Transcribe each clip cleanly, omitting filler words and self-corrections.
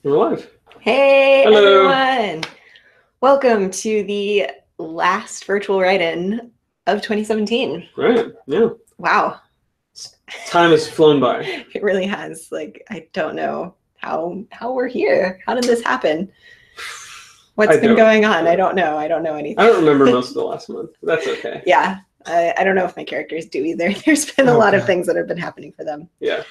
We're live. Hey, Hello. everyone. Welcome to the last virtual write-in of 2017. Right. Yeah. Wow. Time has flown by. It really has. Like, I don't know how we're here. How did this happen? What's been going on? I don't know. I don't know anything. I don't remember most of the last month. But that's okay. Yeah. I don't know if my characters do either. There's been a lot of things that have been happening for them. Yeah.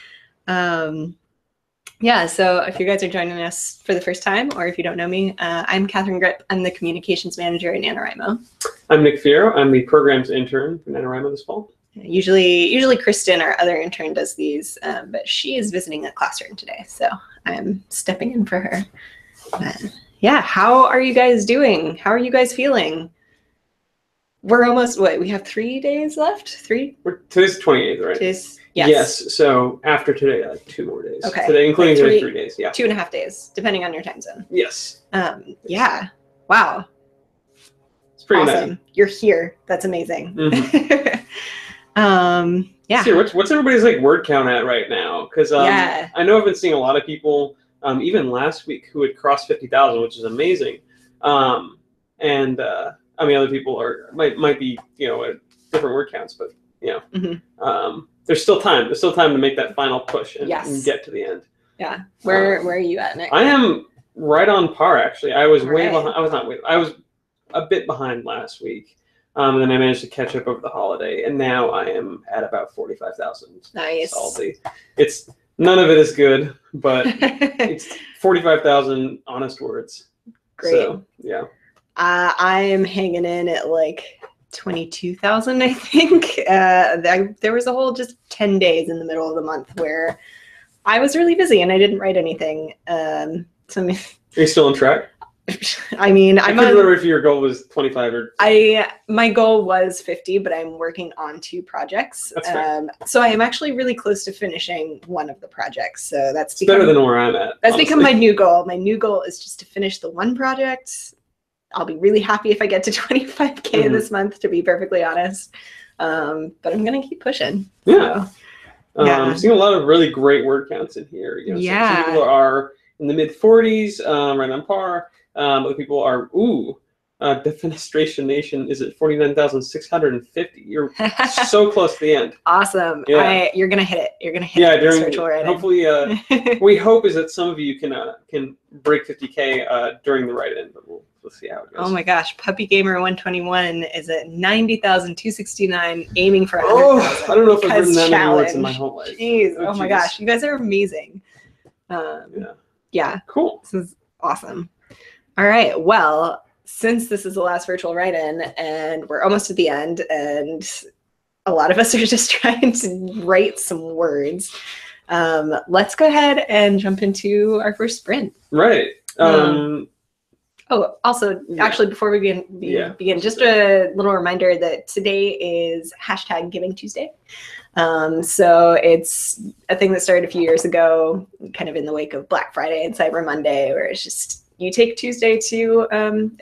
Yeah, so if you guys are joining us for the first time, or if you don't know me, I'm Catherine Grip. I'm the communications manager at NaNoWriMo. I'm Nick Fierro. I'm the programs intern for NaNoWriMo this fall. Usually Kristen, our other intern, does these, but she is visiting a classroom today, so I'm stepping in for her. Yeah, how are you guys doing? How are you guys feeling? We're almost, we have 3 days left? Today's the 28th, right? Yes. Yes. So after today, like 2 more days. Okay. Today, including today, 3 days. Yeah. 2.5 days, depending on your time zone. Yes. Yeah. Wow. It's pretty awesome. nice. You're here. That's amazing. Mm-hmm. Yeah. See, what's everybody's like word count at right now? Because I know I've been seeing a lot of people, even last week, who had crossed 50,000, which is amazing. I mean, other people might be, at different word counts, but there's still time. There's still time to make that final push and get to the end. Yeah. Where are you at, Nick? I am right on par, actually. I was way behind. I was not way. I was a bit behind last week, and then I managed to catch up over the holiday, and now I am at about 45,000. Nice. Salty. It's none of it is good, but it's 45,000 honest words. Great. So, yeah. I am hanging in at like 22,000, I think. There was a whole just 10 days in the middle of the month where I was really busy and I didn't write anything. Are you still on track? I mean, I couldn't remember if your goal was 25 or. My goal was 50, but I'm working on 2 projects. That's fair. So I am actually really close to finishing one of the projects. So that's better than where I'm at. That's become my new goal. My new goal is just to finish the one project. I'll be really happy if I get to 25K this month, to be perfectly honest. But I'm gonna keep pushing. Yeah. So, I'm seeing a lot of really great word counts in here. Some people are in the mid 40s, right on par. Other people are Defenestration Nation is at 49,650. You're so close to the end. Awesome. Yeah. You're gonna hit it. You're gonna hit it. During virtual writing. Hopefully, we hope is that some of you can break 50K during the write-in, but we'll see how it goes. Oh my gosh, Puppy Gamer 121 is at 90,269, aiming for 100,000. I don't know if I've written that many words in my whole life. Jeez. Oh my gosh, you guys are amazing. Yeah. Cool. This is awesome. All right. Well, since this is the last virtual write-in and we're almost at the end and a lot of us are just trying to write some words, let's go ahead and jump into our first sprint. Right. Also, actually, before we begin, just a little reminder that today is #GivingTuesday. So it's a thing that started a few years ago, kind of in the wake of Black Friday and Cyber Monday, where it's just you take Tuesday to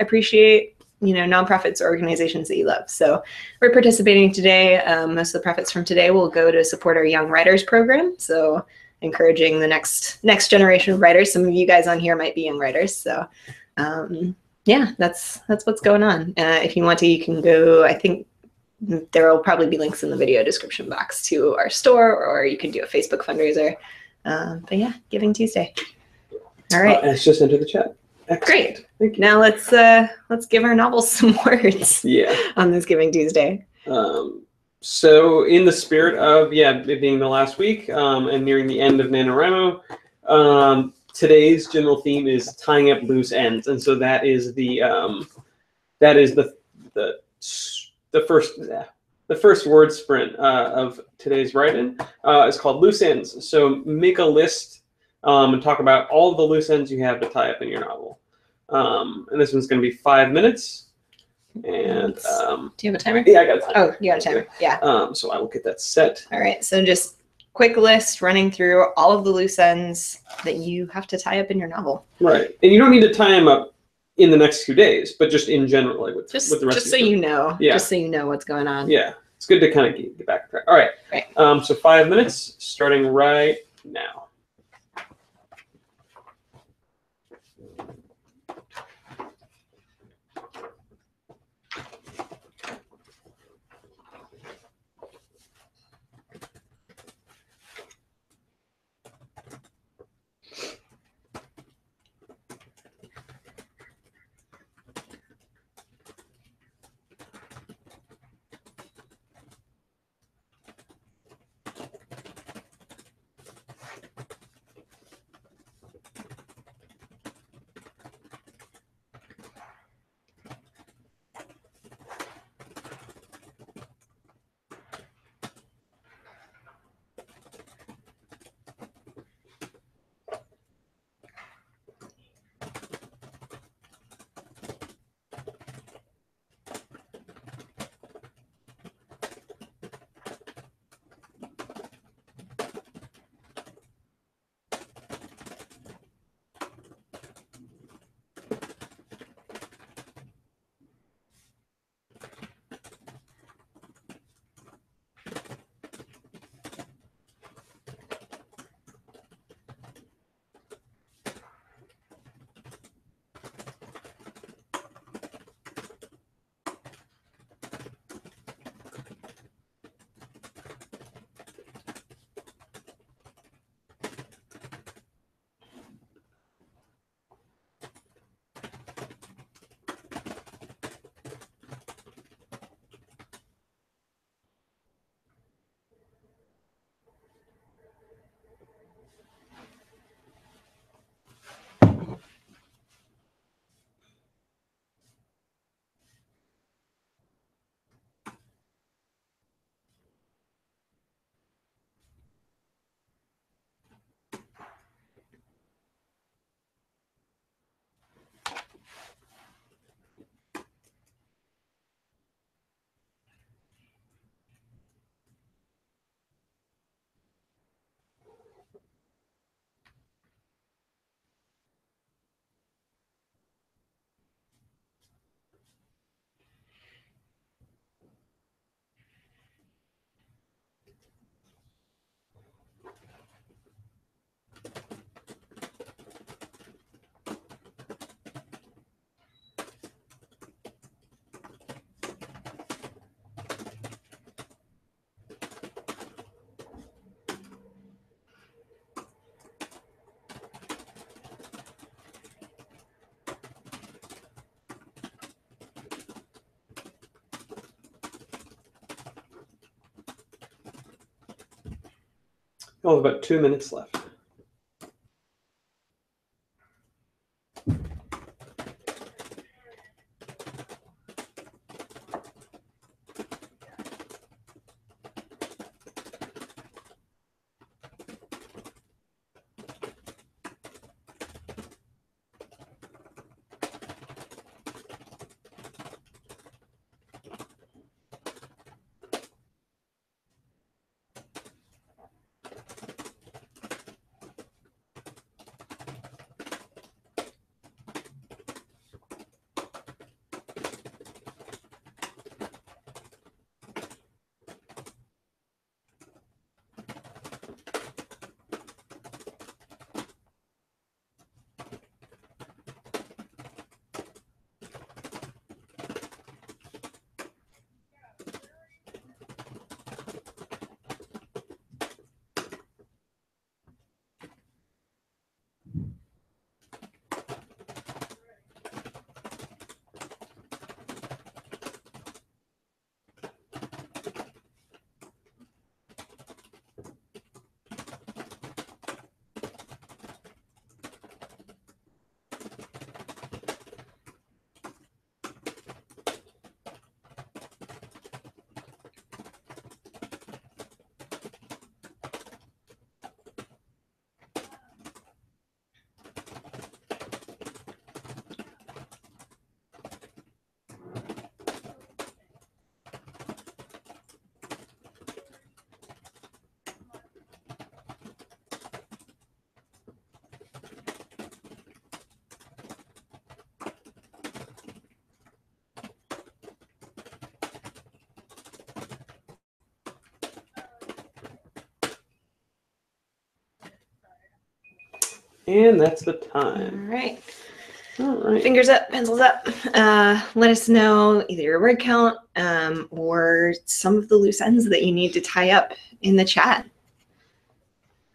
appreciate, nonprofits or organizations that you love. So we're participating today. Most of the profits from today will go to support our Young Writers program. So encouraging the next generation of writers. Some of you guys on here might be young writers. So yeah, that's what's going on. If you want to, you can go. I think there will probably be links in the video description box to our store, or you can do a Facebook fundraiser. But yeah, Giving Tuesday. All right. Let's just enter the chat. Excellent. Great. Thank you. Now let's give our novels some words. Yeah. On this Giving Tuesday. So in the spirit of it being the last week and nearing the end of NaNoWriMo, today's general theme is tying up loose ends, and so that is the first word sprint of today's write-in. It's called loose ends. So make a list and talk about all of the loose ends you have to tie up in your novel. And this one's going to be 5 minutes. And do you have a timer? Yeah, I got a timer. Oh, you got a timer. Yeah. So I will get that set. All right. So just quick list running through all of the loose ends that you have to tie up in your novel. Right. And you don't need to tie them up in the next 2 days, but just in general, like with the rest of just so you know. Yeah. Just so you know what's going on. Yeah. It's good to kind of get back on track. All right. Right. So 5 minutes starting right now. Oh, about 2 minutes left. And that's the time. All right. All right. Fingers up, pencils up. Let us know either your word count or some of the loose ends that you need to tie up in the chat.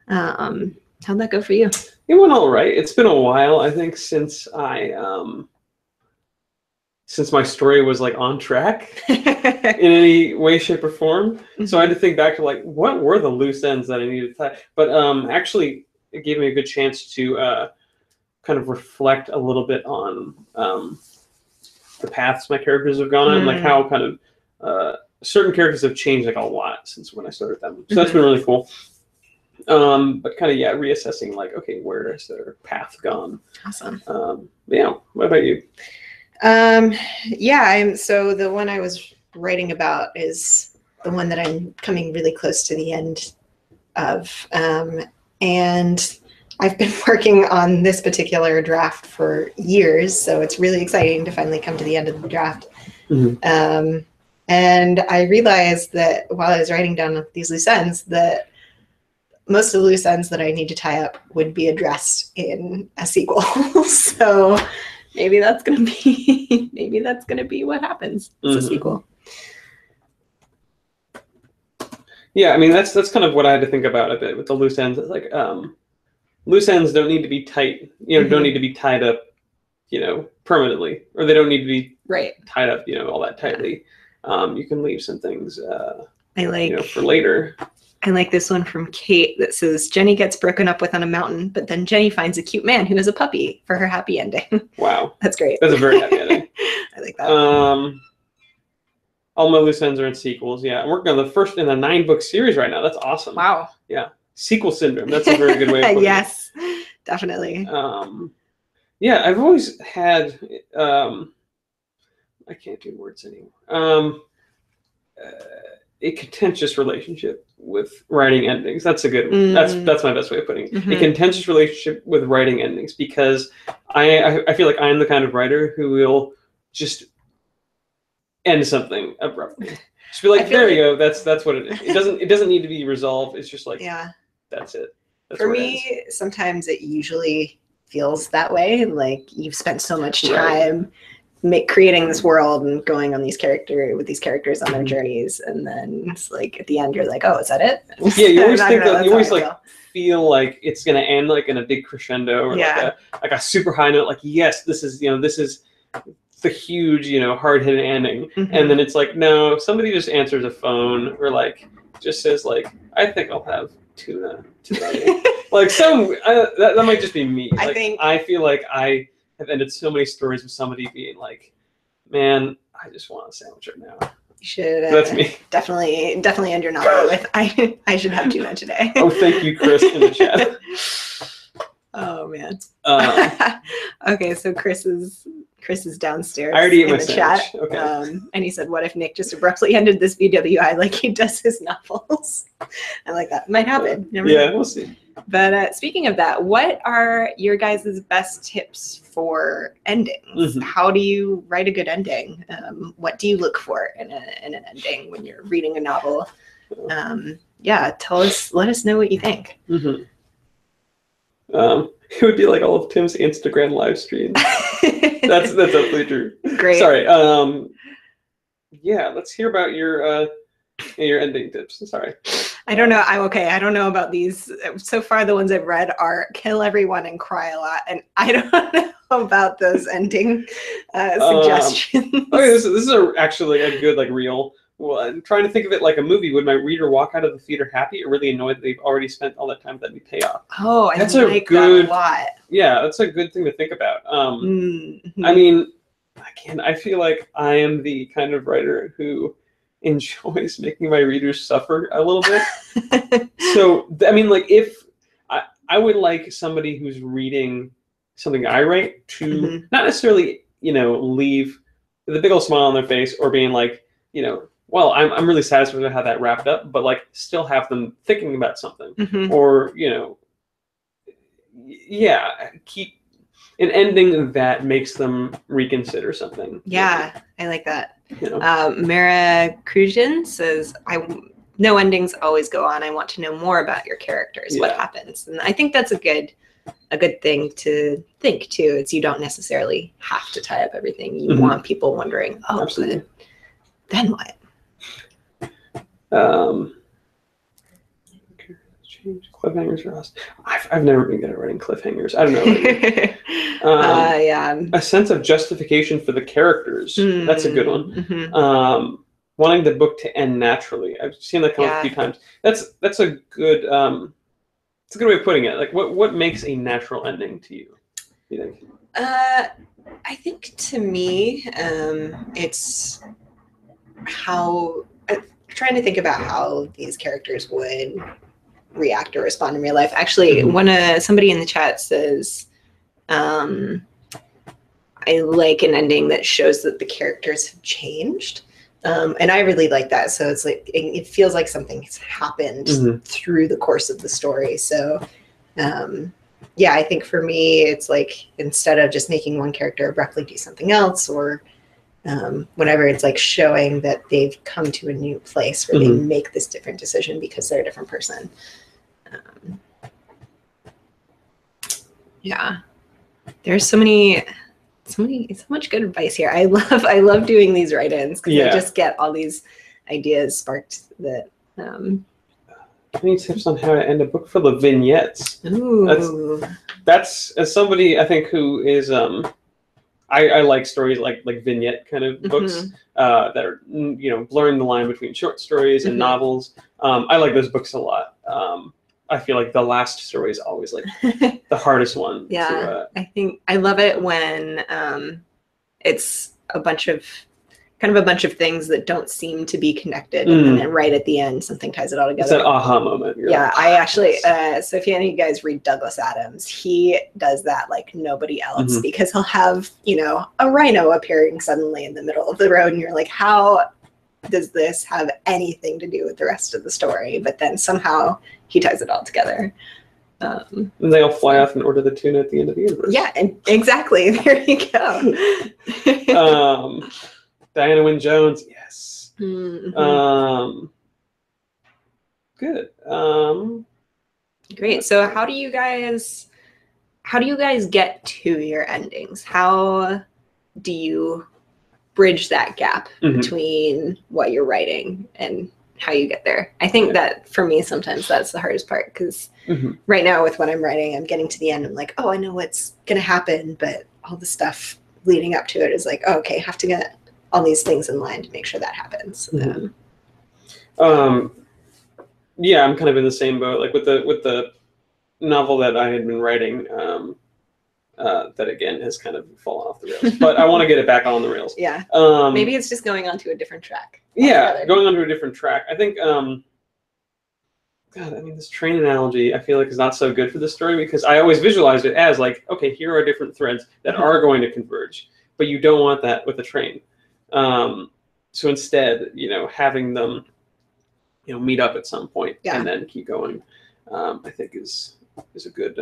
How'd that go for you? It went all right. It's been a while, I think, since my story was like on track in any way, shape, or form. So I had to think back to like, what were the loose ends that I needed to tie? But actually, it gave me a good chance to kind of reflect a little bit on the paths my characters have gone on, and like how kind of certain characters have changed like a lot since when I started them. So that's been really cool. But kind of, yeah, reassessing like, okay, where has their path gone? Awesome. Yeah. What about you? Yeah, so the one I was writing about is the one that I'm coming really close to the end of. And I've been working on this particular draft for years, so it's really exciting to finally come to the end of the draft. And I realized that while I was writing down these loose ends, that most of the loose ends that I need to tie up would be addressed in a sequel. So maybe that's gonna be what happens. It's a sequel. Yeah, I mean that's kind of what I had to think about a bit with the loose ends. It's like loose ends don't need to be tight, don't need to be tied up, permanently, or they don't need to be tied up, all that tightly. You can leave some things I like for later. I like this one from Kate that says, Jenny gets broken up with on a mountain, but then Jenny finds a cute man who is a puppy for her happy ending. Wow. That's great. That's a very happy ending. I like that. All my loose ends are in sequels. Yeah, I'm working on the first in a 9-book series right now. That's awesome. Wow. Yeah. Sequel syndrome. That's a very good way of putting yes, definitely. Yeah, I've always had, I can't do words anymore. A contentious relationship with writing endings. That's a good. That's my best way of putting it. A contentious relationship with writing endings, because I feel like I'm the kind of writer who will just end something abruptly. Just be like, there you go. That's what it is. It doesn't need to be resolved. It's just like, that's it. That's for me, sometimes it usually feels that way. Like you've spent so much time creating this world and going on these characters on their journeys, and then it's like at the end you're like, oh, is that it? Yeah, you always think that you always like feel like it's gonna end like in a big crescendo or like a super high note. Like, yes, this is the huge hard hitting ending, and then it's like, no, somebody just answers a phone or like just says like, I think I'll have tuna today. Like that might just be me. I feel like I have ended so many stories with somebody being like, man, I just want a sandwich right now. You should that's me. Definitely end your novel with I should have tuna today. Oh, thank you, Chris, in the chat. Oh man. Okay, so Chris is downstairs. I already ate in my the sandwich. Chat. Okay. And he said, "What if Nick just abruptly ended this BWI like he does his novels?" I like that. Might happen. Never know. We'll see. But speaking of that, what are your guys' best tips for endings? How do you write a good ending? What do you look for in an ending when you're reading a novel? Tell us. Let us know what you think. It would be like all of Tim's Instagram live streams. That's absolutely true. Great. Sorry. Let's hear about your ending tips. Sorry. I don't know. I'm okay. I don't know about these. So far, the ones I've read are kill everyone and cry a lot, and I don't know about those ending suggestions. Okay, this is actually a good real. Well, I'm trying to think of it like a movie. Would my reader walk out of the theater happy or really annoyed that they've already spent all that time that we pay off? Oh, I like that a lot. Yeah, that's a good thing to think about. I mean, I feel like I am the kind of writer who enjoys making my readers suffer a little bit. So, I mean, if I would like somebody who's reading something I write to not necessarily, leave with a big old smile on their face or being like, well, I'm really satisfied with how that wrapped up, but still have them thinking about something, or keep an ending that makes them reconsider something. Yeah, I like that. Mara Krujan says, no endings always go on. I want to know more about your characters. What happens? And I think that's a good a good thing to think too. It's you don't necessarily have to tie up everything. You want people wondering, oh, absolutely. But then what? Cliffhangers for us. I've never been good at writing cliffhangers. I don't know. Yeah. A sense of justification for the characters. That's a good one. Wanting the book to end naturally. I've seen that come up a few times. That's a good it's a good way of putting it. Like what makes a natural ending to you? You think? I think to me, it's how trying to think about how these characters would react or respond in real life. Actually, somebody in the chat says, I like an ending that shows that the characters have changed. And I really like that. So it's like, it feels like something has happened through the course of the story. So, yeah, I think for me, it's like, instead of just making one character abruptly do something else or whatever, it's like showing that they've come to a new place where they make this different decision because they're a different person. Yeah, there's so much good advice here. I love doing these write-ins because I just get all these ideas sparked that. Any tips on how to end a book full of vignettes? Ooh. That's as somebody I think who is I like stories like vignette kind of books that are blurring the line between short stories and novels. I like those books a lot. I feel like the last story is always like the hardest one. Yeah, I think I love it when it's a bunch of things that don't seem to be connected, and then right at the end, something ties it all together. It's that aha moment. I actually, so if any of you guys read Douglas Adams, he does that like nobody else because he'll have, a rhino appearing suddenly in the middle of the road, and you're like, how does this have anything to do with the rest of the story? But then somehow he ties it all together. And they all fly off and order the tuna at the end of the universe. Yeah, and exactly. There you go. Diana Wynne Jones, yes. Good. Great. So how do you guys get to your endings? How do you bridge that gap between what you're writing and how you get there? I think that for me, sometimes that's the hardest part because right now with what I'm writing, I'm getting to the end. I'm like, oh, I know what's going to happen. But all the stuff leading up to it is like, oh, okay, have to get all these things in line to make sure that happens. Yeah, I'm kind of in the same boat. Like with the novel that I had been writing, that again has kind of fallen off the rails. But I want to get it back on the rails. Yeah. Maybe it's just going onto a different track. Yeah, going onto a different track. I think. God, I mean, this train analogy I feel like is not so good for this story because I always visualized it as like, okay, here are different threads that are going to converge, but you don't want that with a train. So instead, having them, meet up at some point and then keep going, I think is a good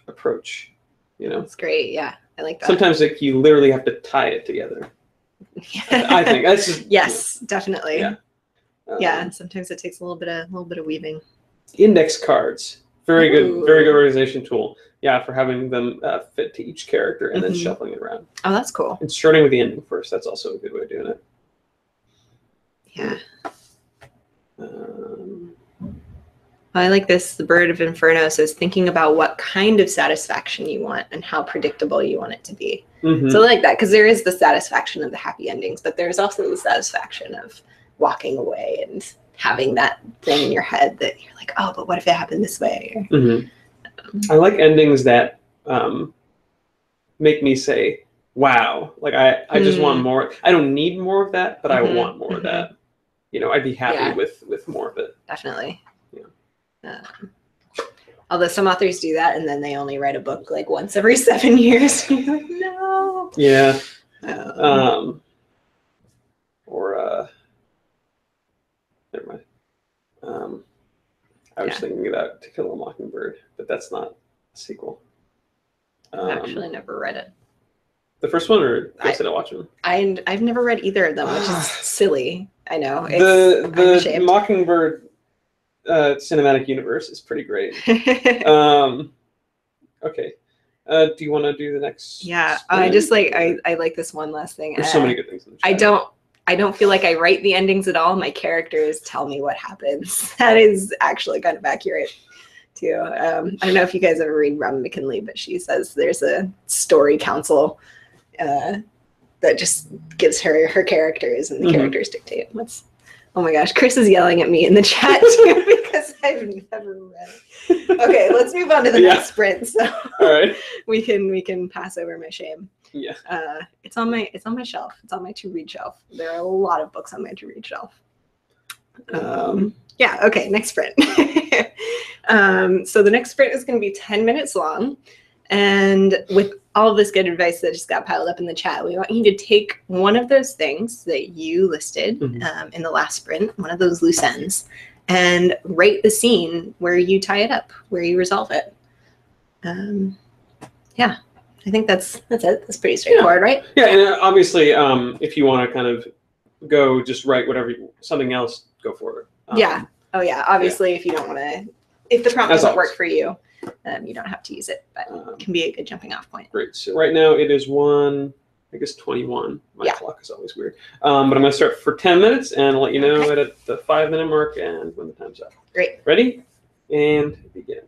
approach. It's great. Yeah, I like that. Sometimes you literally have to tie it together. I think that's just, yes, definitely. Yeah. Yeah. Sometimes it takes a little bit of weaving. Index cards, very good organization tool. Yeah, for having them fit to each character and then shuffling it around. Oh, that's cool. And starting with the ending first. That's also a good way of doing it. Yeah. I like this. The Bird of Inferno says, thinking about what kind of satisfaction you want and how predictable you want it to be. So I like that because there is the satisfaction of the happy endings, but there's also the satisfaction of walking away and having that thing in your head that you're like, oh, but what if it happened this way? I like endings that make me say, wow. Like I just want more. I don't need more of that, but I want more of that. I'd be happy with more of it. Definitely. Although some authors do that and then they only write a book like once every 7 years. You're like, no. Yeah. Never mind. I was thinking about To Kill a Mockingbird, but that's not a sequel. I've actually never read it. The first one, or Ghost in a Watchman? I've never read either of them, which is silly. I know. The Mockingbird cinematic universe is pretty great. Okay. Do you want to do the next? Yeah, I just like I like this one last thing. There's so many good things in the chat. I don't feel like I write the endings at all. My characters tell me what happens. That is actually kind of accurate too. I don't know if you guys ever read Robin McKinley, but she says there's a story council that just gives her characters, and the characters dictate what's. Oh my gosh, Chris is yelling at me in the chat too because I've never read it. Okay, let's move on to the next sprint. So all right, we can pass over my shame. Yeah. It's on my shelf. It's on my to read shelf. There are a lot of books on my to read shelf. Yeah. Okay. Next sprint. So the next sprint is going to be 10 minutes long, and with all of this good advice that just got piled up in the chat, we want you to take one of those things that you listed in the last sprint, one of those loose ends, and write the scene where you tie it up, where you resolve it. Yeah, I think that's it. That's pretty straightforward, right? Yeah, and obviously, if you want to kind of go just write whatever something else, go for it. Yeah. Oh yeah. Obviously, if you don't want to, if the prompt doesn't work for you, you don't have to use it, but it can be a good jumping off point. Great. So right now it is 21. My clock is always weird. But I'm going to start for 10 minutes and let you know at the 5-minute mark and when the time's up. Great. Ready? And begin.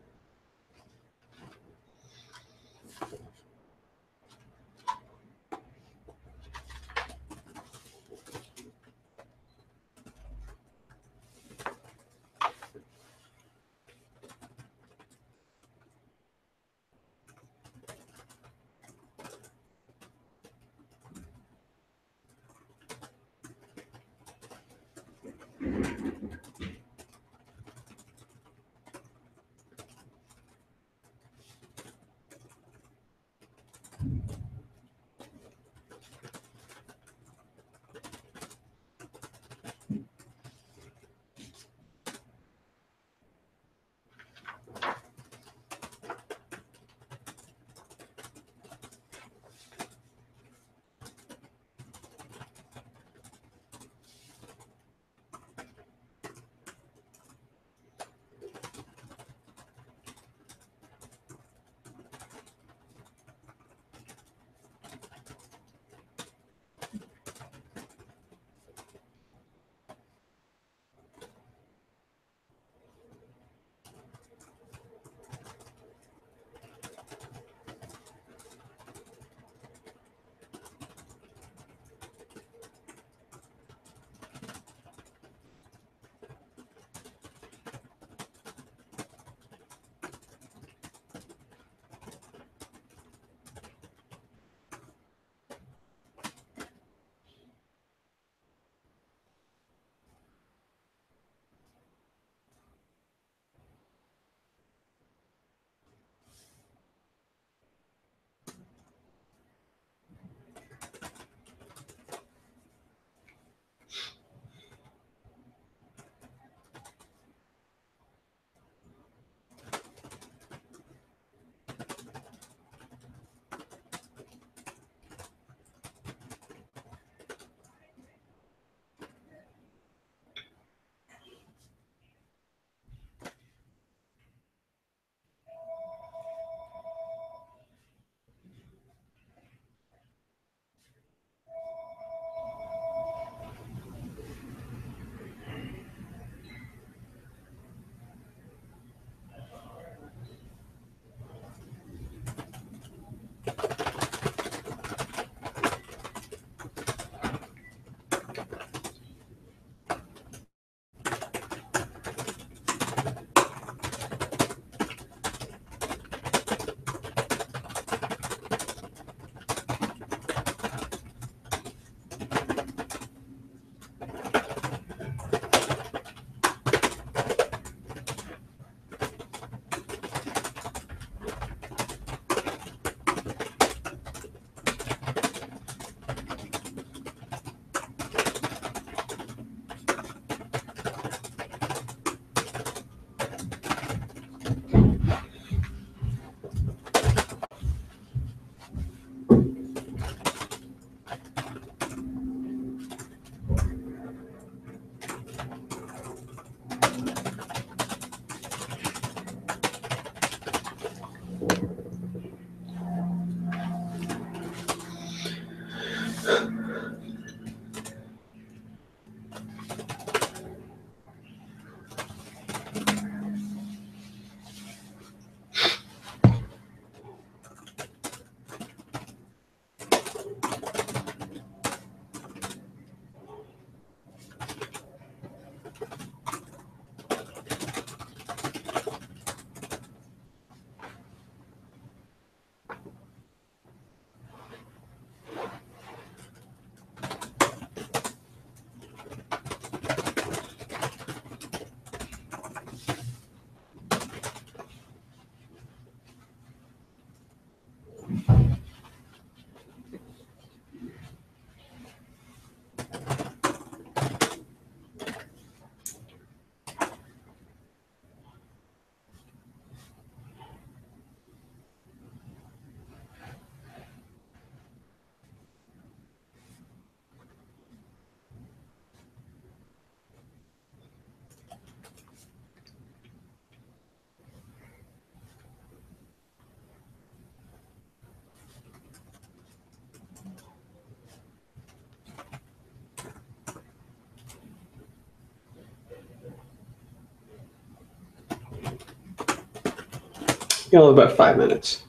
Oh, about 5 minutes.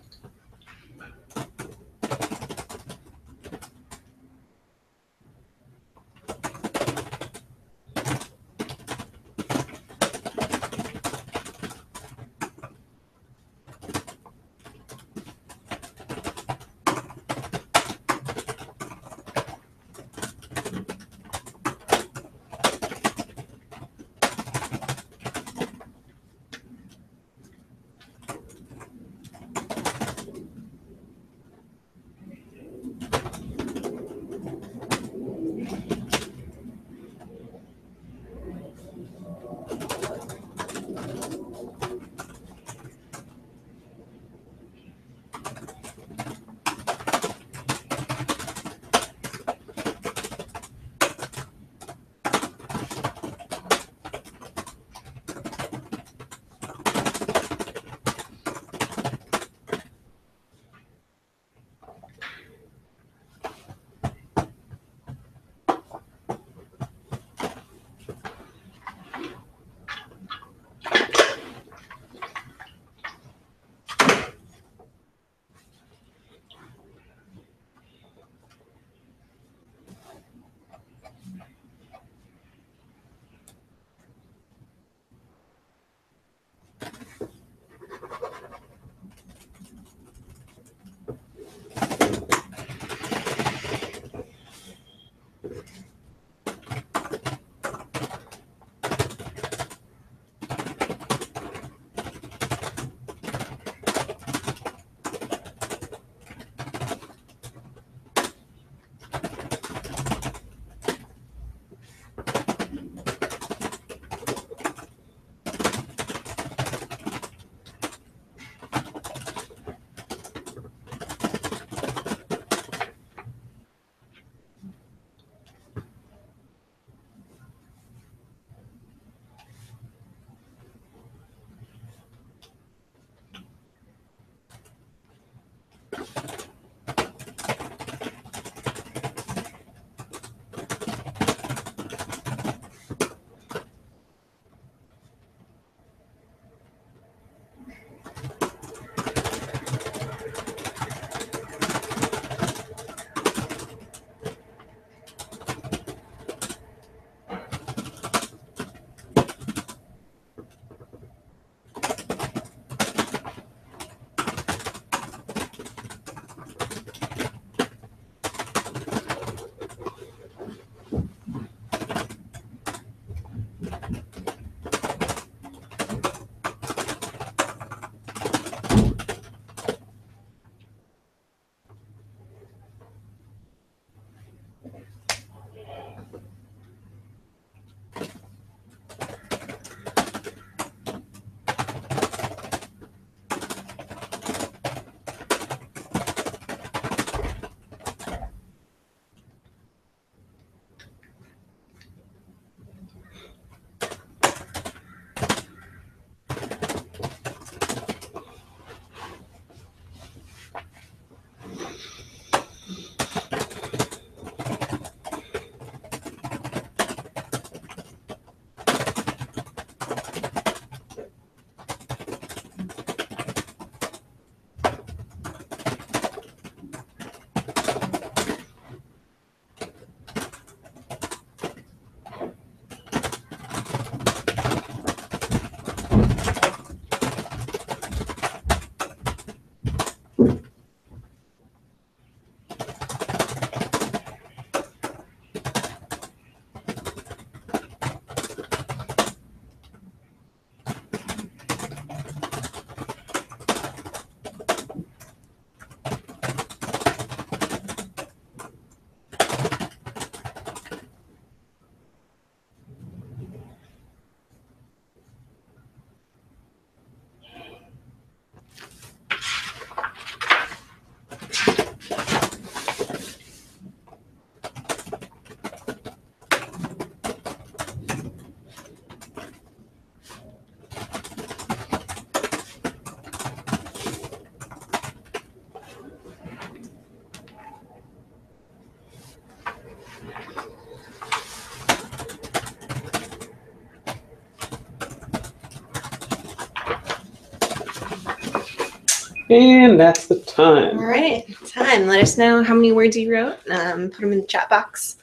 And that's the time. All right, time. Let us know how many words you wrote. Put them in the chat box.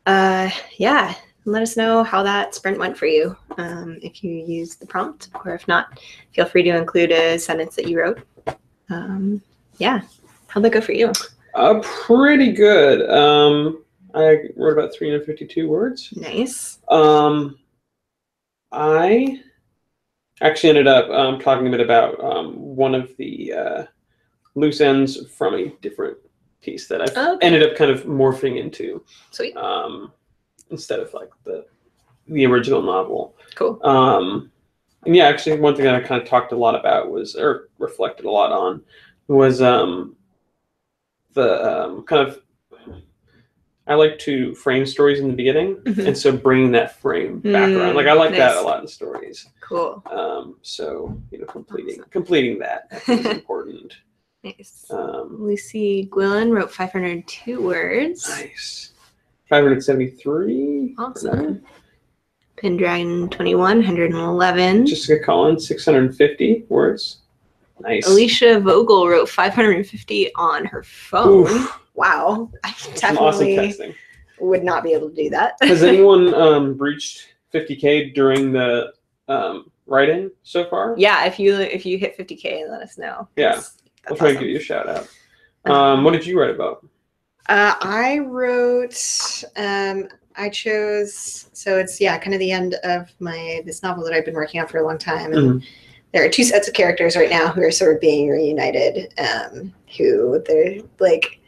Yeah, let us know how that sprint went for you. If you used the prompt, or if not, feel free to include a sentence that you wrote. Yeah, how'd that go for you? Pretty good. I wrote about 352 words. Nice. I actually ended up talking a bit about one of the loose ends from a different piece that I ended up kind of morphing into. Sweet. Instead of like the original novel. Cool. And yeah, actually one thing that I kind of talked a lot about was, or reflected a lot on, was the kind of, I like to frame stories in the beginning, and so bringing that frame back around. Like I like that a lot in stories. Cool. So completing that I think is important. Nice. Lucy Gwillan wrote 502 words. Nice. 573. Awesome. Pendragon 21, 111. Jessica Collins, 650 words. Nice. Alicia Vogel wrote 550 on her phone. Oof. Wow. I definitely awesome would not be able to do that. Has anyone breached 50K during the writing so far? Yeah, if you hit 50K, let us know. Yeah, I'll try to give you a shout out. What did you write about? I wrote, I chose, so it's, kind of the end of this novel that I've been working on for a long time. And there are two sets of characters right now who are sort of being reunited, who they're like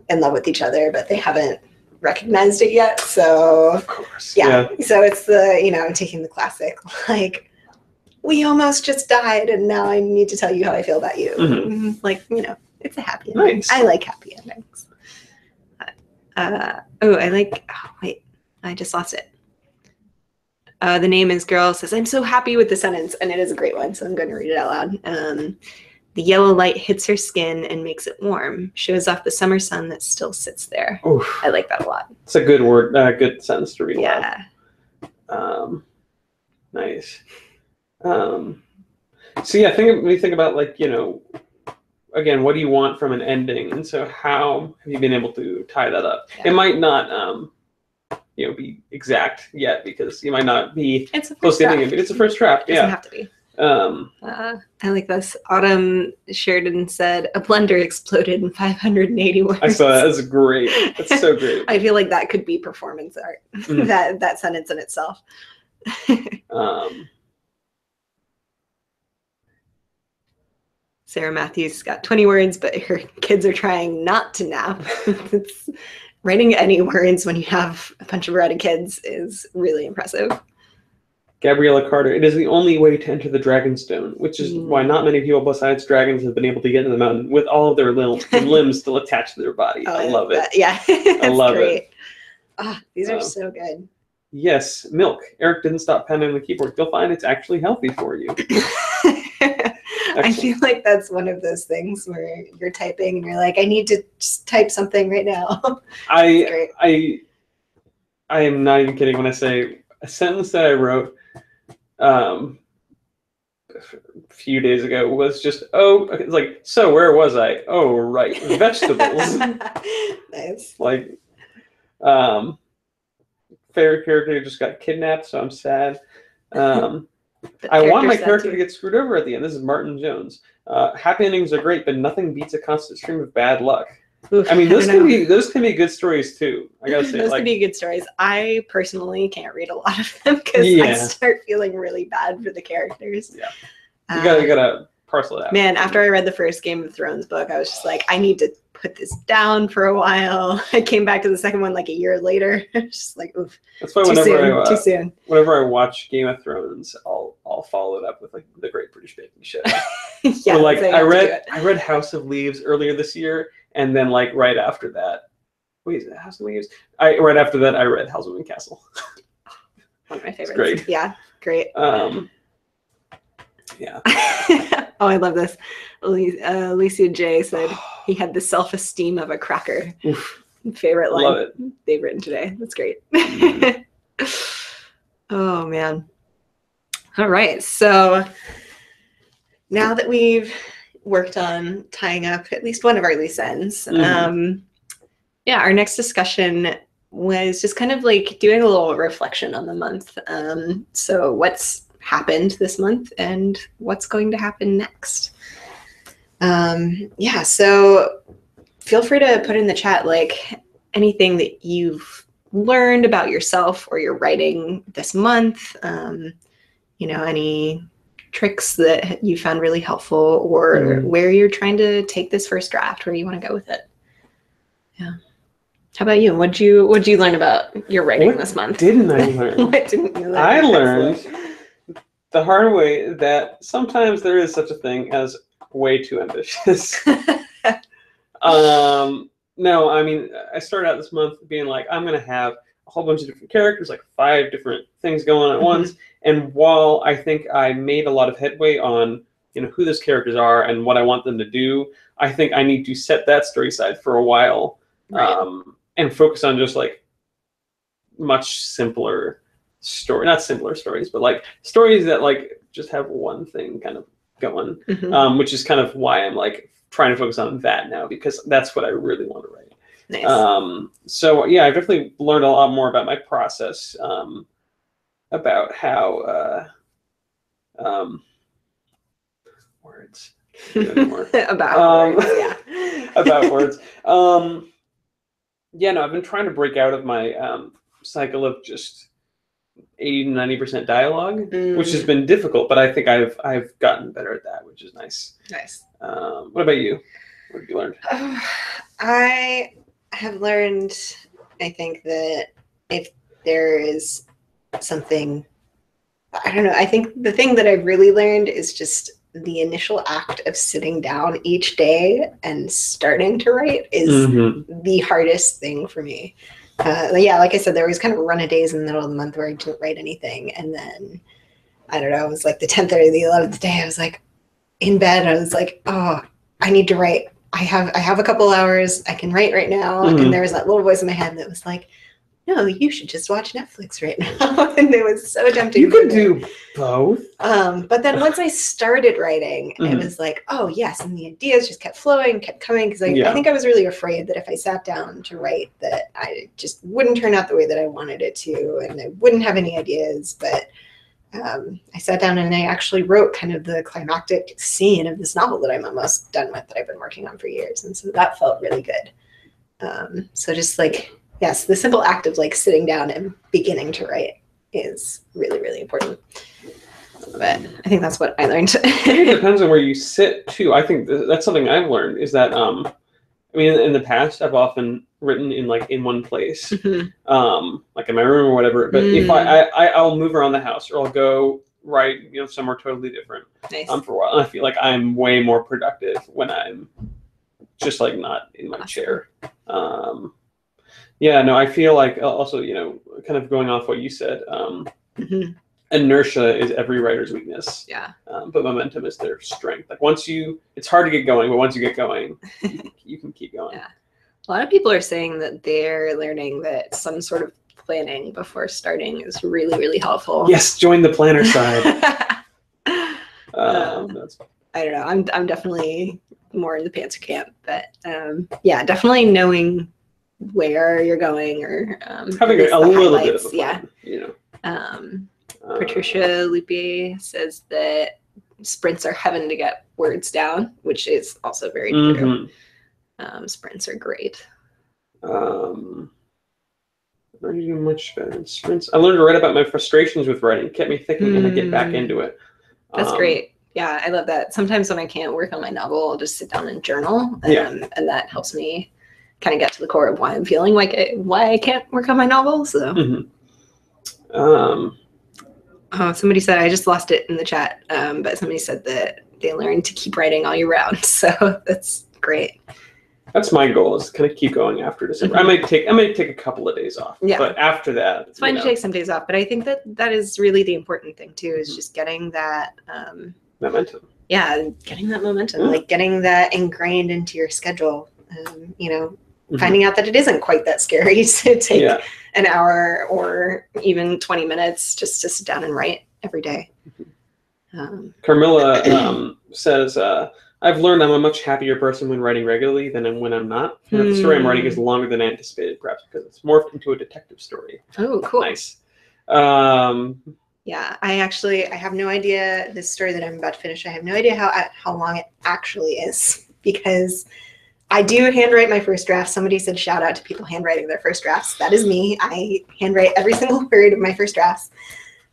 in love with each other, but they haven't recognized it yet. So, of course. Yeah. So it's I'm taking the classic, like, we almost just died and now I need to tell you how I feel about you. Like, it's a happy ending. Nice. I like happy endings. Wait, I just lost it. The name is Girl says, I'm so happy with the sentence, and it is a great one, so I'm going to read it out loud. The yellow light hits her skin and makes it warm, shows off the summer sun that still sits there. Oof. I like that a lot. It's a good word, good sentence to read aloud. Nice. So yeah, when you think about, like, again, what do you want from an ending? And so how have you been able to tie that up? Yeah. It might not, be exact yet because you might not be close to ending it, but it's a first draft. It doesn't have to be. I like this. Autumn Sheridan said, a blender exploded in 580 words. I saw that. That's great. That's so great. I feel like that could be performance art, that sentence in itself. Sarah Matthews got 20 words, but her kids are trying not to nap. Writing any words when you have a bunch of redheaded kids is really impressive. Gabriella Carter, it is the only way to enter the Dragonstone, which is why not many people besides dragons have been able to get in the mountain with all of their limbs still attached to their body. I love it. Yeah, I love it. These are so good. Yes, milk. Eric didn't stop pounding on the keyboard. You'll find it's actually healthy for you. I feel like that's one of those things where you're typing and you're like, I need to just type something right now. I am not even kidding when I say a sentence that I wrote a few days ago was just, it's like, so where was I? Oh, right, vegetables. Nice. Like, favorite character just got kidnapped, so I'm sad. I want my character to get screwed over at the end. This is Martin Jones. Happy endings are great, but nothing beats a constant stream of bad luck. Oof, I mean, those can be good stories too. I gotta say, those can be good stories. I personally can't read a lot of them because I start feeling really bad for the characters. Yeah, you gotta parcel it out. Man, after I read the first Game of Thrones book, I was just like, I need to put this down for a while. I came back to the second one like a year later. Just like, oof. That's why too soon. Whenever I watch Game of Thrones, I'll follow it up with like the Great British Baking Show. Yeah, so, like I read House of Leaves earlier this year, and then like right after that, wait, is it House of Leaves? Right after that, I read Howl's Moving Castle. One of my favorites. It's great. Yeah, great. Yeah. Oh, I love this. Alicia J said he had the self-esteem of a cracker. Oof. Favorite line. Love it. They've written today. That's great. Oh, man. All right. So now that we've worked on tying up at least one of our loose ends. Yeah, our next discussion was just kind of like doing a little reflection on the month. So what's happened this month and what's going to happen next. Yeah, so feel free to put in the chat like anything that you've learned about yourself or your writing this month. You know, any tricks that you found really helpful, or where you're trying to take this first draft, where you want to go with it. Yeah. How about you? What'd you learn about your writing this month? Didn't I learn? What didn't you learn? I learned the hard way that sometimes there is such a thing as way too ambitious. No, I mean, I started out this month being like, I'm going to have a whole bunch of different characters, like 5 different things going on at once. And while I think I made a lot of headway on, you know, who those characters are and what I want them to do, I think I need to set that story aside for a while, and focus on just like much simpler not simpler stories, but like stories that like just have one thing kind of going, which is kind of why I'm like trying to focus on that now, because that's what I really want to write. Nice. So yeah, I've definitely learned a lot more about my process, about how words about words, yeah. About words. Yeah, no, I've been trying to break out of my cycle of just 80-90% dialogue, which has been difficult, but I think I've gotten better at that, which is nice. Nice. What about you? What have you learned? I have learned, I think, that if there is something, I don't know, I think the thing that I've really learned is just the initial act of sitting down each day and starting to write is the hardest thing for me. Yeah, like I said, there was kind of a run of days in the middle of the month where I didn't write anything. And then, I don't know, it was like the 10th or the 11th day, I was like in bed. I was like, oh, I need to write. I have a couple hours. I can write right now. And there was that little voice in my head that was like, no, you should just watch Netflix right now. And it was so tempting. You could do both. But then once I started writing, it was like, oh yes, and the ideas just kept flowing, kept coming, because I think I was really afraid that if I sat down to write, that I just wouldn't turn out the way that I wanted it to, and I wouldn't have any ideas. But I sat down and I actually wrote kind of the climactic scene of this novel that I'm almost done with, that I've been working on for years, and so that felt really good. So just like, yes, the simple act of like sitting down and beginning to write is really, really important. But I think that's what I learned. It depends on where you sit too. I think that's something I've learned is that, I mean, in the past, I've often written in like in one place, like in my room or whatever. But if I'll move around the house, or I'll go write, you know, somewhere totally different for a while. And I feel like I'm way more productive when I'm just like not in my chair. Yeah, no, I feel like also, you know, kind of going off what you said, inertia is every writer's weakness. Yeah. But momentum is their strength. Like it's hard to get going, but once you get going, you can keep going. Yeah. A lot of people are saying that they're learning that some sort of planning before starting is really, really helpful. Yes, join the planner side. That's fun. I don't know. I'm definitely more in the pantser camp, but yeah, definitely knowing where you're going, or having a little bit of a plan, you know. Patricia Lupe says that sprints are heaven to get words down, which is also very true. Sprints are great. I learned to do much better in sprints. I learned to write about my frustrations with writing. It kept me thinking, and I get back into it. That's great. Yeah, I love that. Sometimes when I can't work on my novel, I'll just sit down and journal, and that helps me kind of get to the core of why I'm feeling like why I can't work on my novel. So, oh, somebody said, I just lost it in the chat, but somebody said that they learned to keep writing all year round. So that's great. That's my goal, is to kind of keep going after December. I might take a couple of days off, but after that, it's fine to take some days off. But I think that is really the important thing too, is just getting that momentum. Yeah, getting that momentum, like getting that ingrained into your schedule. You know, finding out that it isn't quite that scary to take an hour or even 20 minutes just to sit down and write every day. Carmilla says, I've learned I'm a much happier person when writing regularly than when I'm not. And that the story I'm writing is longer than I anticipated, perhaps because it's morphed into a detective story. Oh, cool. Nice. Yeah, I have no idea this story that I'm about to finish. I have no idea how long it actually is, because I do handwrite my first draft. Somebody said shout out to people handwriting their first drafts. That is me. I handwrite every single word of my first drafts.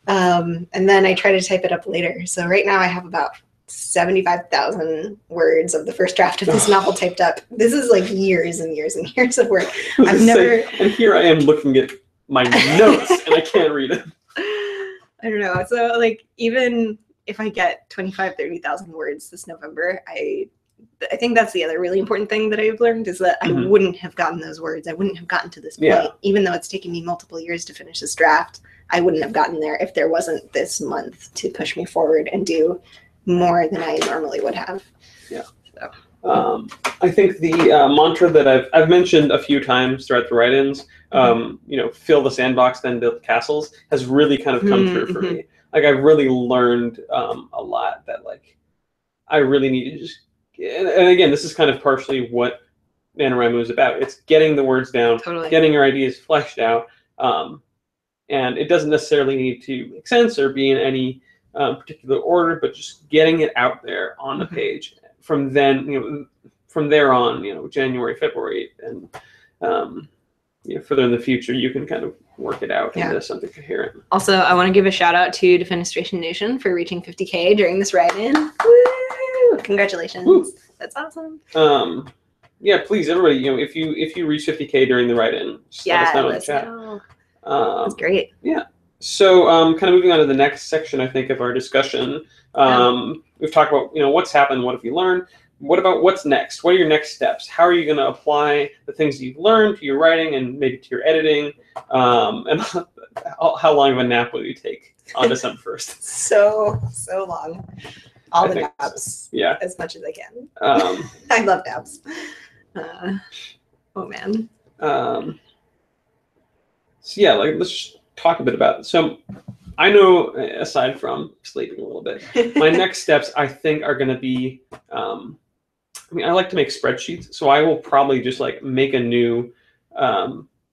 And then I try to type it up later. So right now I have about 75,000 words of the first draft of this novel typed up. This is like years and years and years of work. And here I am looking at my notes and I can't read it. I don't know. So like, even if I get 25, 30,000 words this November, I think that's the other really important thing that I've learned, is that I wouldn't have gotten those words. I wouldn't have gotten to this point, even though it's taken me multiple years to finish this draft. I wouldn't have gotten there if there wasn't this month to push me forward and do more than I normally would have. Yeah. So. I think the mantra that I've mentioned a few times throughout the write-ins, fill the sandbox, then build castles, has really kind of come true for me. Like, I've really learned a lot that, like, I really need to just, and again, this is kind of partially what NaNoWriMo is about. It's getting the words down, getting your ideas fleshed out, and it doesn't necessarily need to make sense or be in any particular order, but just getting it out there on the page. From then, from there on, January, February, and further in the future, you can kind of work it out into something coherent. Also, I want to give a shout out to Defenestration Nation for reaching 50K during this write-in. Woo! Congratulations. Woo. That's awesome. Yeah, please, everybody, if you reach 50K during the write-in, just let us know in the chat. That's great. Yeah. So kind of moving on to the next section, I think, of our discussion. We've talked about, what's happened, what have you learned? What about what's next? What are your next steps? How are you going to apply the things you've learned to your writing and maybe to your editing? And how long of a nap will you take on December 1st? So long. All the naps. So. Yeah. As much as I can. I love naps. Oh, man. So yeah, let's just talk a bit about it. So I know, aside from sleeping a little bit, my next steps, I think, are going to be, I like to make spreadsheets. So I will probably just make a new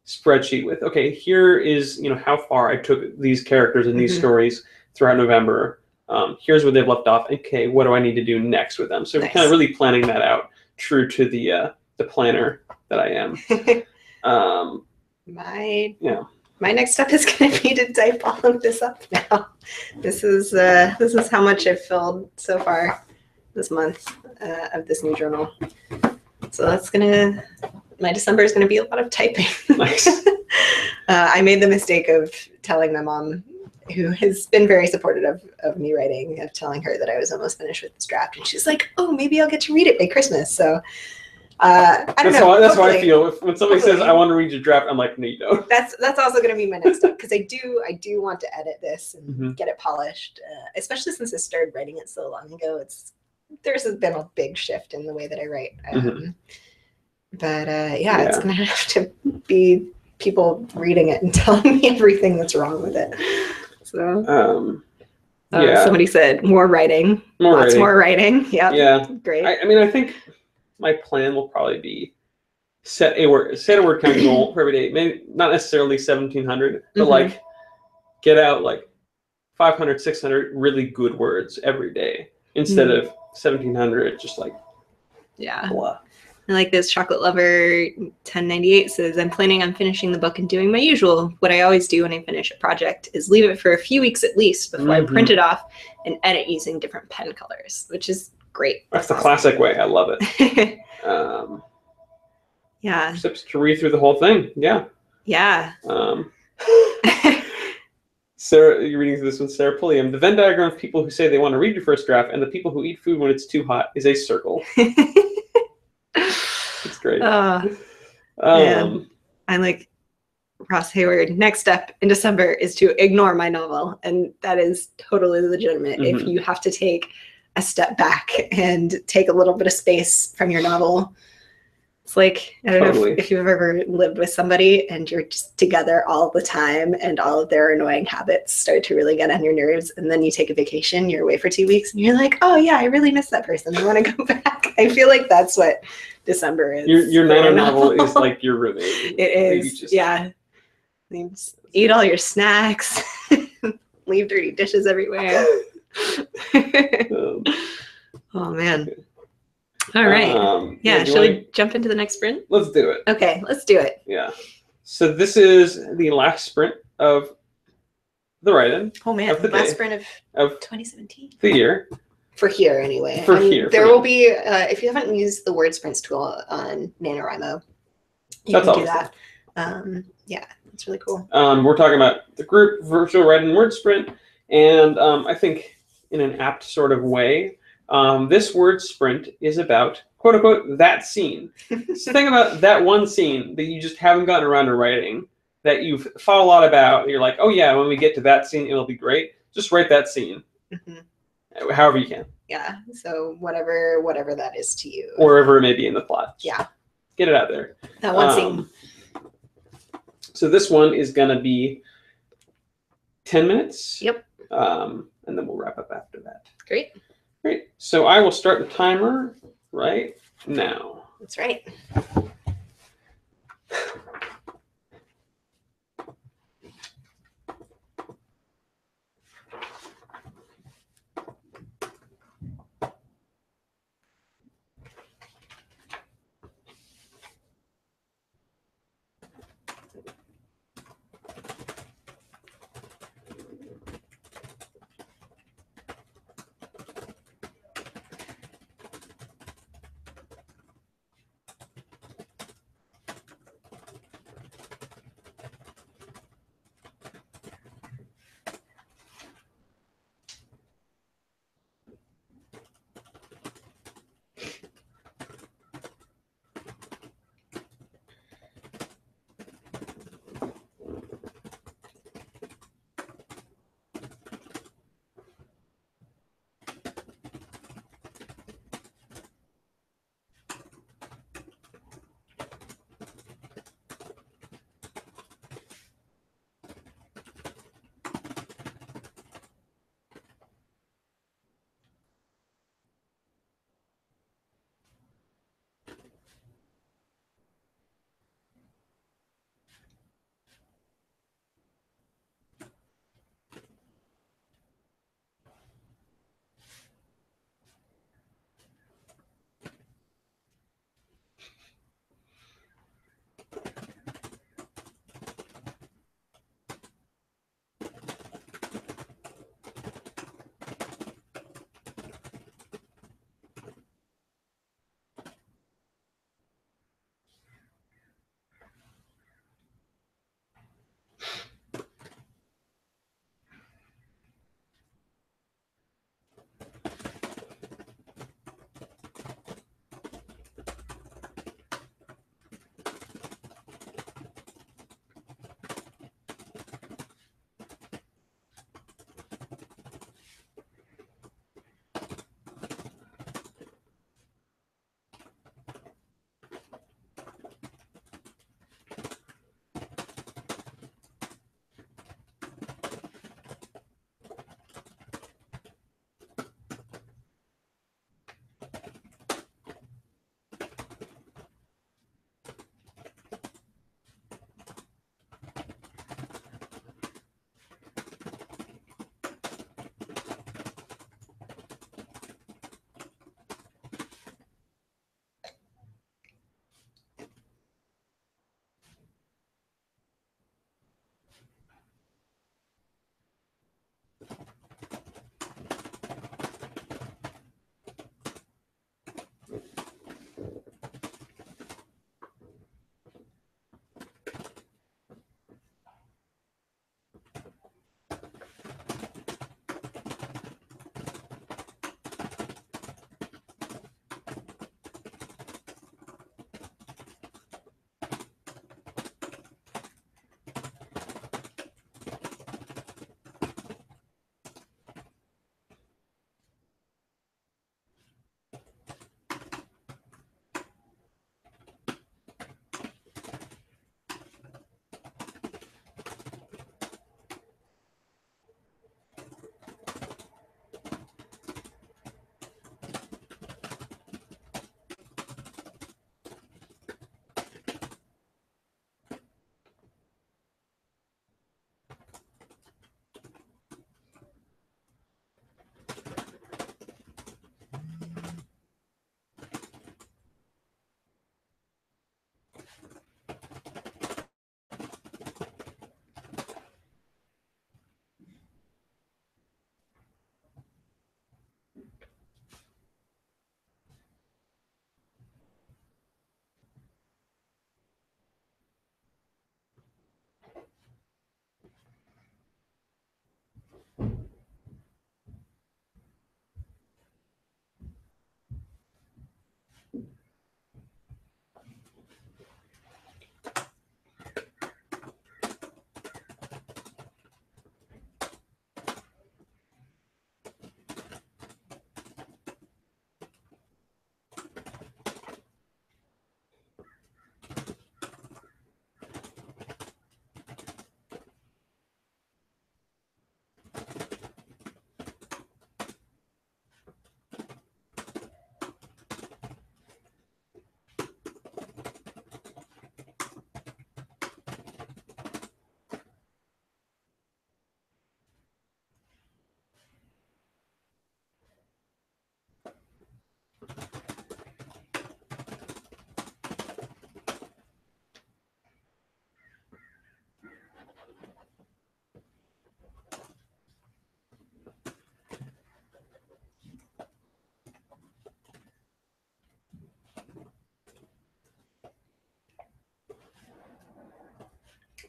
spreadsheet with, okay, here is, how far I took these characters and these stories throughout November. Here's where they've left off. Okay, what do I need to do next with them? So we're kind of really planning that out, true to the planner that I am. My next step is going to be to type all of this up now. This is how much I've filled so far this month of this new journal. So my December is going to be a lot of typing. Nice. I made the mistake of telling my mom, who has been very supportive of me writing, of telling her that I was almost finished with this draft. And she's like, oh, maybe I'll get to read it by Christmas. So I don't know. That's how I feel. When somebody says, I want to read your draft, I'm like, no, you don't. That's also going to be my next step, because I do want to edit this and get it polished, especially since I started writing it so long ago. There's been a big shift in the way that I write. But it's going to have to be people reading it and telling me everything that's wrong with it. So somebody said more writing. Lots more writing. Yep. Yeah. Great. I think my plan will probably be set a word count goal for every day. Maybe not necessarily 1,700, but get out 500, 600 really good words every day instead of 1,700. Just blah. I like this. Chocolate Lover 1098 says, I'm planning on finishing the book and doing my usual. What I always do when I finish a project is leave it for a few weeks at least before I print it off and edit using different pen colors, which is great. That's the classic way. I love it. Steps to read through the whole thing. Yeah. Sarah, you're reading through this one, Sarah Pulliam. The Venn diagram of people who say they want to read your first draft and the people who eat food when it's too hot is a circle. It's great. I like Ross Hayward. Next step in December is to ignore my novel. And that is totally legitimate. If you have to take a step back and take a little bit of space from your novel, It's like, I don't Totally. know if you've ever lived with somebody and you're just together all the time and all of their annoying habits start to really get on your nerves. And then you take a vacation, you're away for 2 weeks and you're like, oh yeah, I really miss that person. I want to go back. I feel like that's what December is. Your Nano novel is like your roommate. It is, yeah. You just eat all your snacks, leave dirty dishes everywhere. Oh man. Okay. All right. Yeah. Shall we jump into the next sprint? Let's do it. Okay, let's do it. Yeah. So this is the last sprint of the write-in. Oh man, of the last day, sprint of 2017. the year. For here, anyway. For here. There will be, if you haven't used the word sprints tool on NaNoWriMo, you can do that. Yeah, it's really cool. We're talking about the group virtual write-in word sprint, and I think in an apt sort of way, this word sprint is about, quote unquote, that scene. So think about that one scene that you just haven't gotten around to writing, that you've thought a lot about. You're like, oh yeah, when we get to that scene, it'll be great. Just write that scene, however you can. Yeah. So whatever that is to you, wherever it may be in the plot. Yeah. Get it out there. That one scene. So this one is gonna be 10 minutes. Yep. And then we'll wrap up after that. Great. Great. So I will start the timer right now. That's right.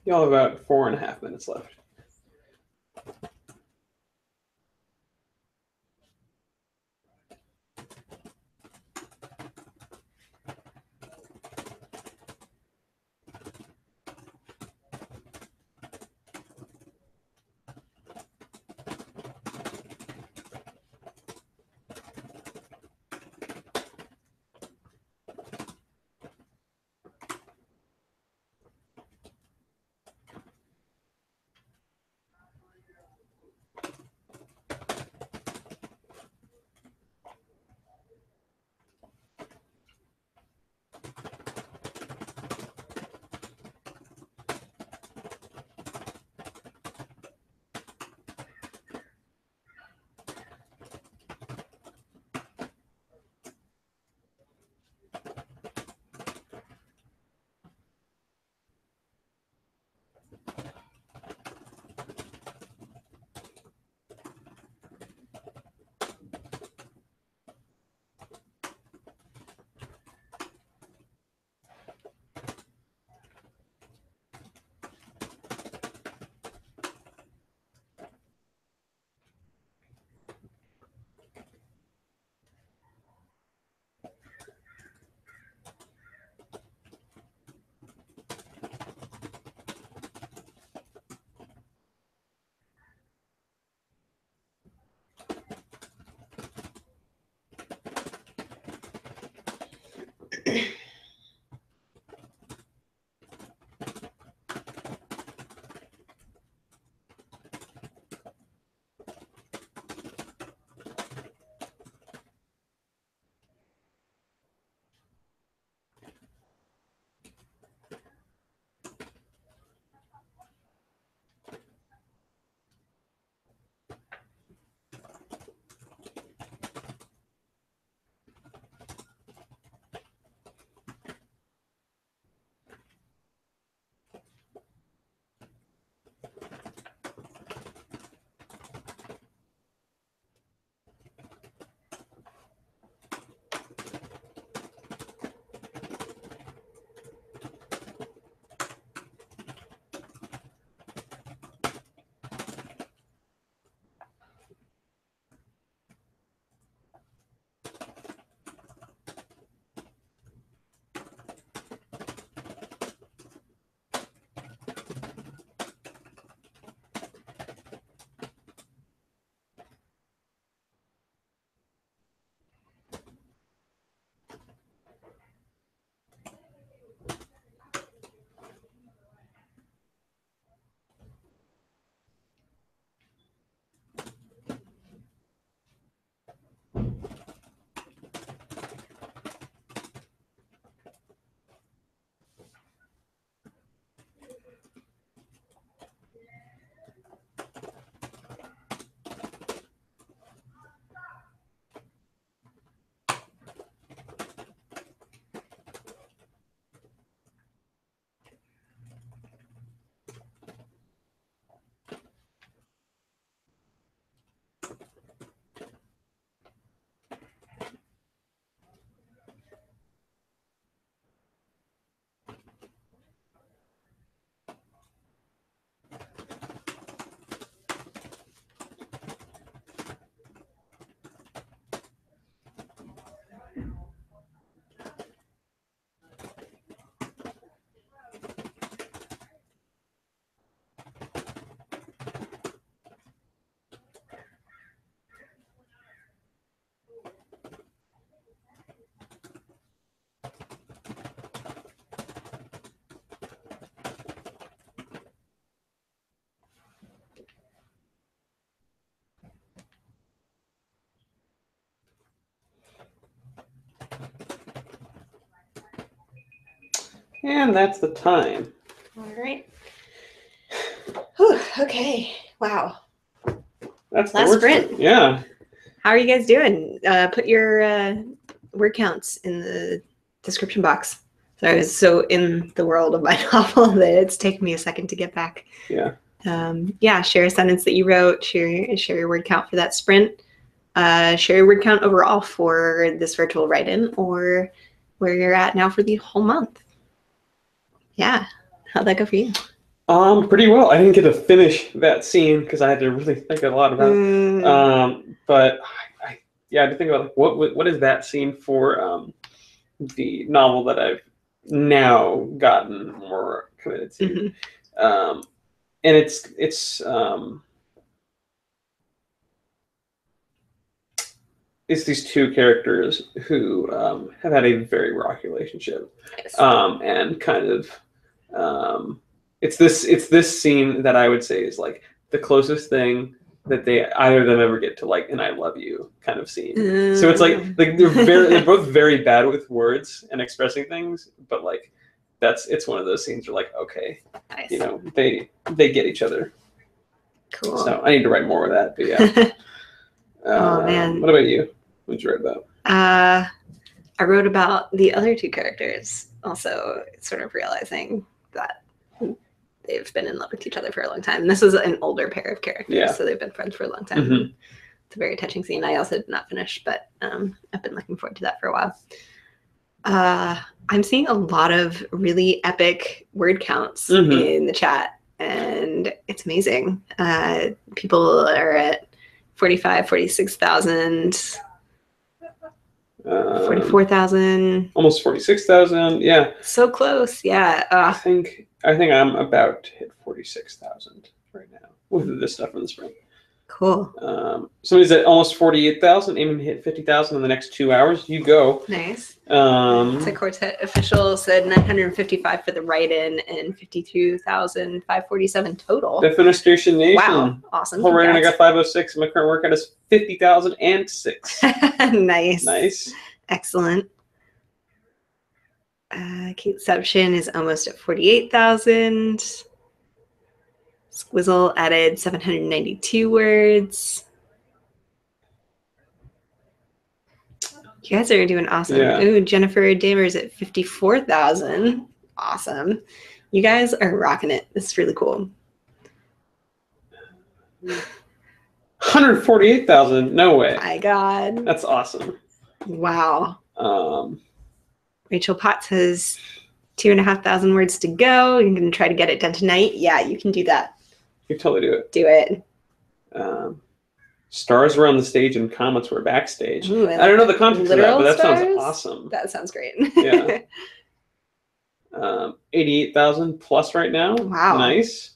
You'll have about 4.5 minutes left. And that's the time. All right. Whew, okay. Wow. That's last sprint. Yeah. How are you guys doing? Put your word counts in the description box. So I was so in the world of my novel that it's taken me a second to get back. Yeah. Yeah, share a sentence that you wrote, share your word count for that sprint, share your word count overall for this virtual write-in, or where you're at now for the whole month. Yeah, how'd that go for you? Pretty well. I didn't get to finish that scene because I had to really think a lot about it. But I had to think about like, what is that scene for the novel that I've now gotten more committed to. And it's these two characters who have had a very rocky relationship. Yes. And kind of it's this scene that I would say is like the closest thing that either of them ever get to like an "I love you" kind of scene. So it's like they're both very bad with words and expressing things, but like it's one of those scenes where like, okay, nice. You know, they get each other. Cool. So I need to write more of that, but yeah. Oh man. What about you? What did you write about? I wrote about the other two characters also sort of realizing that they've been in love with each other for a long time. And this is an older pair of characters, so they've been friends for a long time. It's a very touching scene. I also did not finish, but I've been looking forward to that for a while. I'm seeing a lot of really epic word counts in the chat, and it's amazing. People are at 45, 46,000, 44,000. Almost 46,000, yeah. So close, yeah. I think I'm about to hit 46,000 right now with this stuff in the spring. Cool. Somebody's at almost 48,000, aiming to hit 50,000 in the next 2 hours. You go. Nice. The Quartet official said 955 for the write-in and 52,547 total. Defenestration Nation. Wow, awesome. Whole write-in, I got 506. My current workout is 50,006. Nice. Nice. Excellent. Kateception is almost at 48,000. Squizzle added 792 words. You guys are doing awesome. Yeah. Ooh, Jennifer Damer's at 54,000. Awesome. You guys are rocking it. This is really cool. 148,000. No way. My God. That's awesome. Wow. Rachel Potts has 2,500 words to go. You're going to try to get it done tonight? Yeah, you can do that. You can totally do it. Do it. Stars were on the stage and comets were backstage. Ooh, I don't know the context of that, but that stars? sounds awesome. That sounds great. Yeah. 88,000 plus right now. Wow. Nice.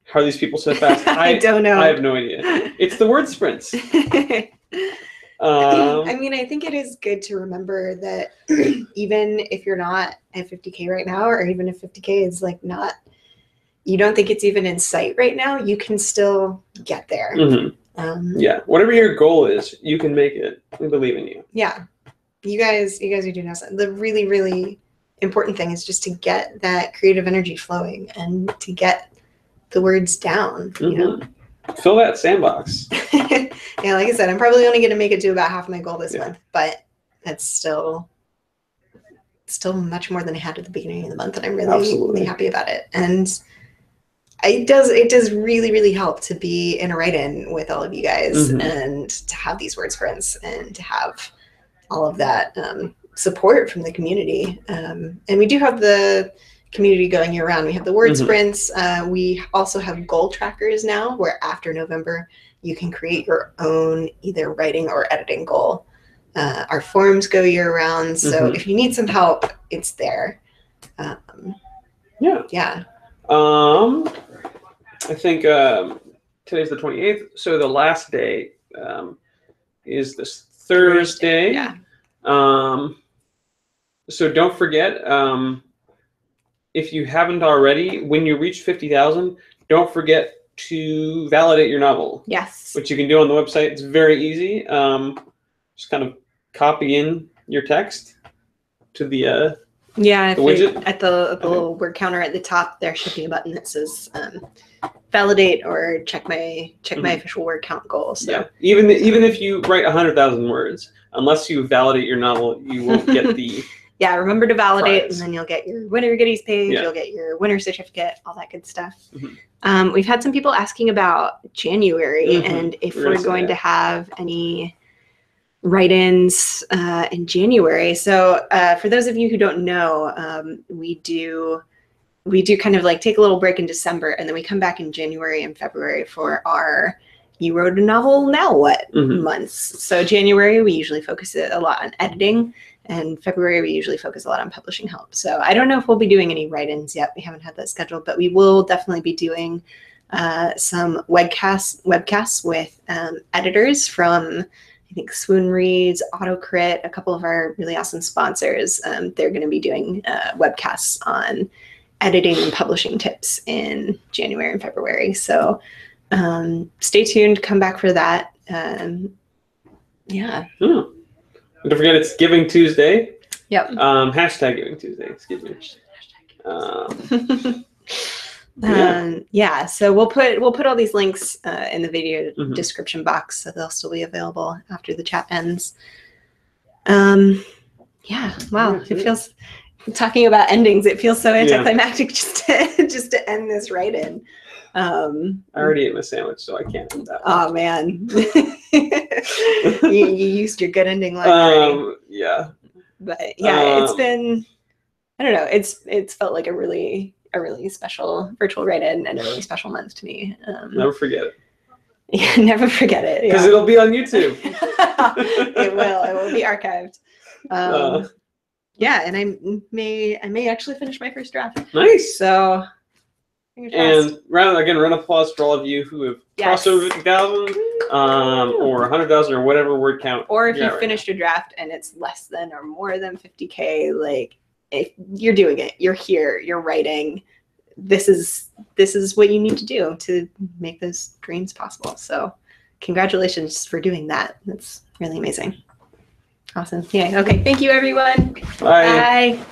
How are these people so fast? I don't know. I have no idea. It's the word sprints. I mean, I think it is good to remember that even if you're not at 50K right now, or even if 50K is like not, you don't think it's even in sight right now, you can still get there. Yeah, whatever your goal is, you can make it. We believe in you. Yeah, you guys are doing awesome. The really, really important thing is just to get that creative energy flowing and to get the words down. You know, fill that sandbox. Yeah, like I said, I'm probably only going to make it to about half my goal this month, but that's still much more than I had at the beginning of the month, and I'm really happy about it. And it does really, really help to be in a write-in with all of you guys and to have these word sprints and to have all of that support from the community. And we do have the community going year round. We have the word sprints. We also have goal trackers now, where after November, you can create your own either writing or editing goal. Our forums go year round. So if you need some help, it's there. Yeah. I think today's the 28th, so the last day is this Thursday. Yeah. So don't forget, if you haven't already, when you reach 50,000, don't forget to validate your novel. Yes. Which you can do on the website. It's very easy. Just kind of copy in your text to the widget. At the little word counter at the top, there should be a button that says validate or check my official word count goal. So yeah, even if you write 100,000 words, unless you validate your novel, you won't get the yeah. Remember to validate, prize. And then you'll get your winner goodies page. Yeah. You'll get your winner certificate, all that good stuff. We've had some people asking about January and if we're going to have any write-ins in January. So for those of you who don't know, we do we do kind of like take a little break in December, and then we come back in January and February for our You Wrote a Novel, Now What months. So January, we usually focus a lot on editing, and February, we usually focus a lot on publishing help. So I don't know if we'll be doing any write-ins yet. We haven't had that scheduled, but we will definitely be doing some webcasts with editors from, I think, Swoon Reads, AutoCrit, a couple of our really awesome sponsors. They're going to be doing webcasts on editing and publishing tips in January and February. So stay tuned, come back for that. Yeah. Don't forget, it's Giving Tuesday. Yep. Hashtag Giving Tuesday, excuse me. Yeah, so we'll put all these links in the video description box, so they'll still be available after the chat ends. Yeah, wow, it feels, talking about endings, it feels so anticlimactic just to end this write-in. I already ate my sandwich, so I can't end that. Oh man, you used your good ending line already. Yeah. But yeah, it's been, I don't know, it's felt like a really special virtual write-in and a really special month to me. Never forget it. Yeah, never forget it. Because it'll be on YouTube. It will be archived. Yeah, and I may actually finish my first draft. Nice. So. And round of applause for all of you who have crossed over 50,000 or 100,000 or whatever word count. Or if you finished a draft and it's less than or more than 50K, like, if you're doing it, you're here, you're writing. This is what you need to do to make those dreams possible. So congratulations for doing that. That's really amazing. Awesome. Yeah. Okay. Thank you, everyone. Bye. Bye.